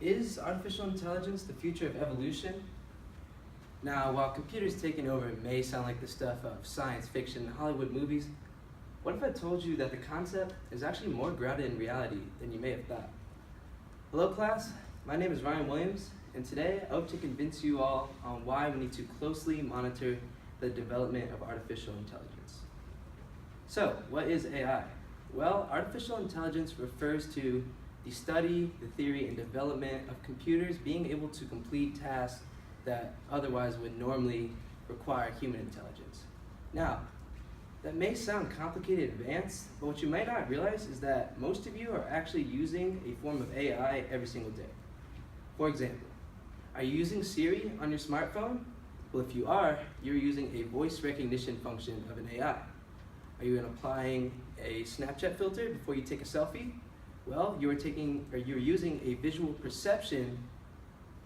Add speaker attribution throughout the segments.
Speaker 1: Is artificial intelligence the future of evolution? Now, while computers taking over may sound like the stuff of science fiction and Hollywood movies, what if I told you that the concept is actually more grounded in reality than you may have thought? Hello class, my name is Ryan Williams, and today I hope to convince you all on why we need to closely monitor the development of artificial intelligence. So, what is AI? Well, artificial intelligence refers to the study, the theory, and development of computers being able to complete tasks that otherwise would normally require human intelligence. Now, that may sound complicated and advanced, but what you might not realize is that most of you are actually using a form of AI every single day. For example, are you using Siri on your smartphone? Well, if you are, you're using a voice recognition function of an AI. Are you applying a Snapchat filter before you take a selfie? Well, you're using a visual perception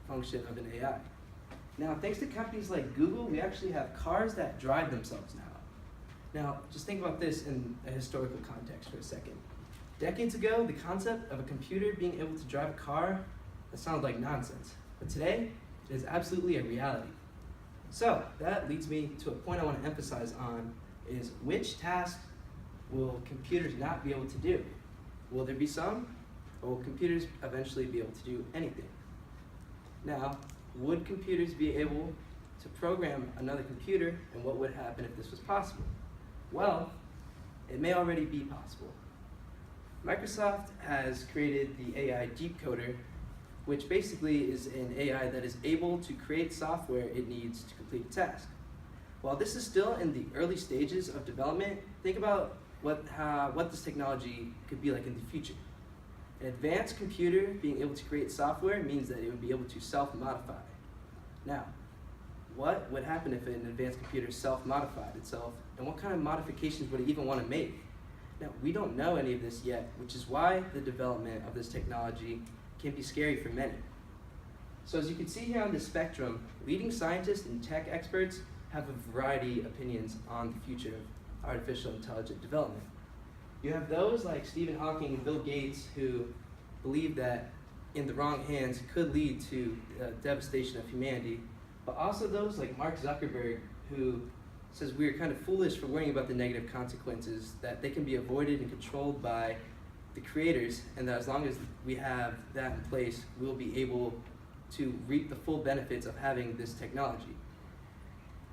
Speaker 1: function of an AI. Now, thanks to companies like Google, we actually have cars that drive themselves now. Now, just think about this in a historical context for a second. Decades ago, the concept of a computer being able to drive a car, that sounded like nonsense. But today, it is absolutely a reality. So, that leads me to a point I want to emphasize on is which tasks will computers not be able to do? Will there be some, or will computers eventually be able to do anything? Now, would computers be able to program another computer, and what would happen if this was possible? Well, it may already be possible. Microsoft has created the AI Decoder, which basically is an AI that is able to create software it needs to complete a task. While this is still in the early stages of development, think about what this technology could be like in the future. An advanced computer being able to create software means that it would be able to self-modify. Now, what would happen if an advanced computer self-modified itself, and what kind of modifications would it even want to make? Now, we don't know any of this yet, which is why the development of this technology can be scary for many. So as you can see here on this spectrum, leading scientists and tech experts have a variety of opinions on the future of artificial intelligence development. You have those like Stephen Hawking and Bill Gates who believe that in the wrong hands could lead to devastation of humanity, but also those like Mark Zuckerberg who says we are kind of foolish for worrying about the negative consequences, that they can be avoided and controlled by the creators, and that as long as we have that in place, we'll be able to reap the full benefits of having this technology.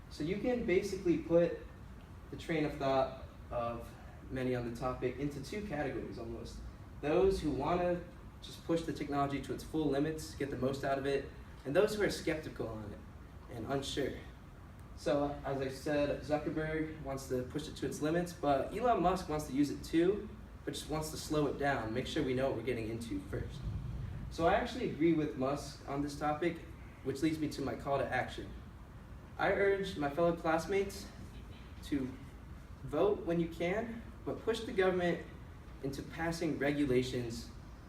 Speaker 1: So you can basically put the train of thought of many on the topic into two categories almost. Those who want to just push the technology to its full limits, get the most out of it, and those who are skeptical on it and unsure. So as I said, Zuckerberg wants to push it to its limits, but Elon Musk wants to use it too, but just wants to slow it down, make sure we know what we're getting into first. So I actually agree with Musk on this topic, which leads me to my call to action. I urge my fellow classmates to vote when you can, but push the government into passing regulations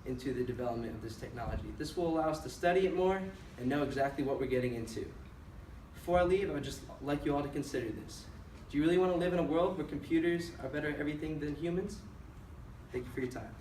Speaker 1: into the development of this technology. This will allow us to study it more and know exactly what we're getting into. Before I leave, I would just like you all to consider this. Do you really want to live in a world where computers are better at everything than humans? Thank you for your time.